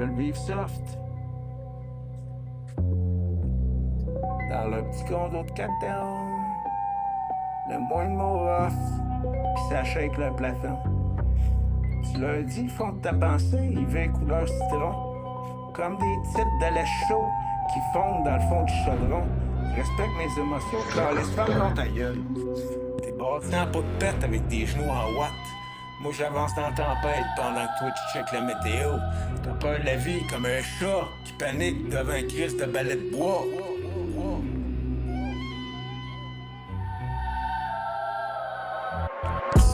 veulent vivre soft. Dans leur petit condo de 4 ans, le moins de mots off, pis ça shake le plafond. Tu leur dis le fond de ta pensée, il veut couleur citron, comme des titres de lait chaud qui fondent dans le fond du chaudron. Respecte mes émotions, car laisse faire dans ta gueule. T'es bâti en pot de pète avec des genoux en watt. Moi j'avance dans la tempête pendant que toi tu checkes la météo. T'as peur de la vie comme un chat qui panique devant un crise de balai de bois.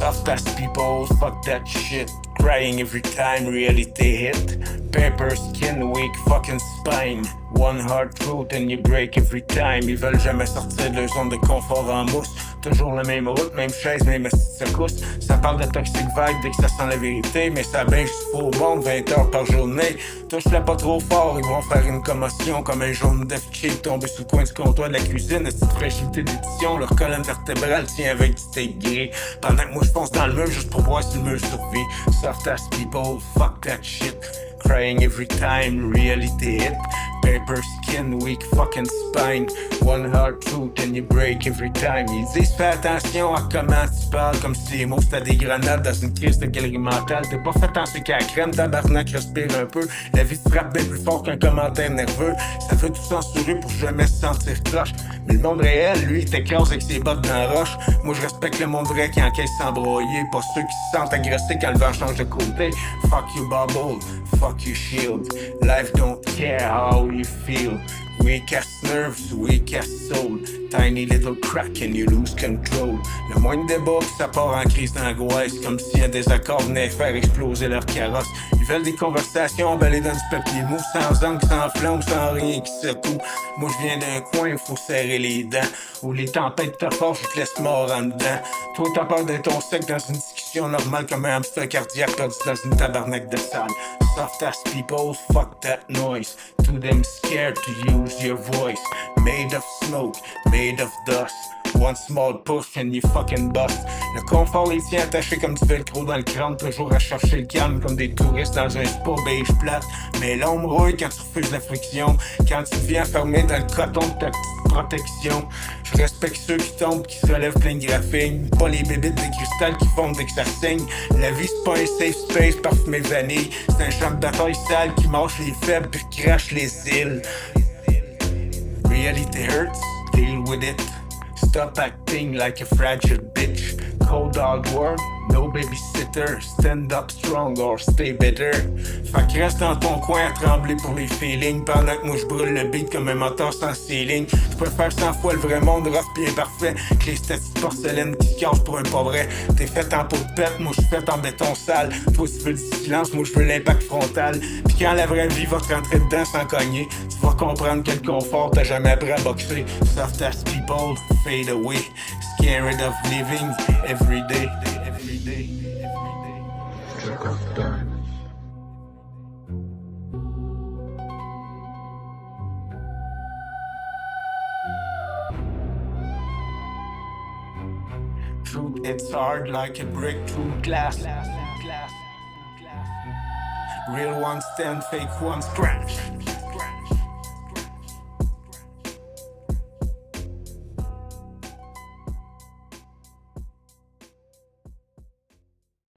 Soft ass people, fuck that shit. Crying every time reality hit. Paper skin, weak fucking spine. One hard truth and you break every time. Ils veulent jamais sortir de leur zone de confort en mousse. Toujours la même route, même chaise, même secousse. Ça parle de toxic vibe dès que ça sent la vérité. Mais ça binge au monde 20 heures par journée. Touche-la pas trop fort, ils vont faire une commotion. Comme un jaune d'œuf cheap tombé sous le coin du comptoir de la cuisine. Cette fragilité d'édition, leur colonne vertébrale tient avec du tape gris. Pendant que moi je fonce dans le mur juste pour voir si le mur survit. Soft ass people, fuck that shit. Crying every time, reality hit. Paper skin, weak fucking spine. One hard truth and you break every time. Ils disent fais attention à comment tu parles, comme si les mots c'était des grenades dans une crise de galerie mentale. T'es pas fait attention qu'à la crème, tabarnak, respire un peu. La vie te frappe bien plus fort qu'un commentaire nerveux. Ça fait tout censurer pour jamais se sentir cloche. Mais le monde réel, lui, t'écrase avec ses bottes dans la roche. Moi je respecte le monde vrai qui encaisse sans broyer. Pas ceux qui se sentent agressés quand le vent change de côté. Fuck you bubble, fuck you shield. Life don't care how you feel. Weak ass nerves, weak ass soul. Tiny little crack and you lose control. Le moindre débat, ça part en crise d'angoisse. Comme si un désaccord venait faire exploser leur carrosse. Ils veulent des conversations emballées dans du papier mou. Sans angle, sans flamme, sans rien qui secoue. Moi je viens d'un coin où faut serrer les dents. Où les tempêtes te forcent, je te laisse mort en dedans. Toi t'as peur d'être ton sec dans une discussion normale. Comme un hamster cardiaque perdu dans une tabarnak de salle. Soft ass people, fuck that noise. To them scared to use your voice. Made of smoke, made of dust. One small push and you fucking bust. Le confort les tient attachés comme du velcro dans le crâne. Toujours à chercher le calme comme des touristes dans un spa beige plate. Mais l'ombre rouille quand tu refuses la friction. Quand tu deviens fermé dans le coton de ta petite protection. Je respecte ceux qui tombent, qui se relèvent plein de graphine. Pas les bébites de cristal qui fondent dès que ça saigne. La vie c'est pas un safe space parfumé vanille. C'est un champ de bataille sale qui mâche les faibles puis crache les îles. Reality hurts, deal with it. Stop acting like a fragile bitch. Cold hard work, no babysitter. Stand up strong or stay bitter. Fait que reste dans ton coin à trembler pour les feelings. Pendant que moi je brûle le beat comme un moteur sans ceiling. Je préfère 100 fois le vrai monde rough pis imparfait que les statues de porcelaine qui se cachent pour un pas vrai. T'es fait en peau de pète, moi je suis fait en béton sale. Toi tu veux du silence, moi je veux l'impact frontal. Pis quand la vraie vie va te rentrer dedans sans cogner, tu vas comprendre que le confort t'as jamais appris à boxer. Soft ass people fade away. Scared of living every day. Every day. Every day. Check out the diamonds. Truth hits hard like a brick through glass. Real ones stand, fake ones crash.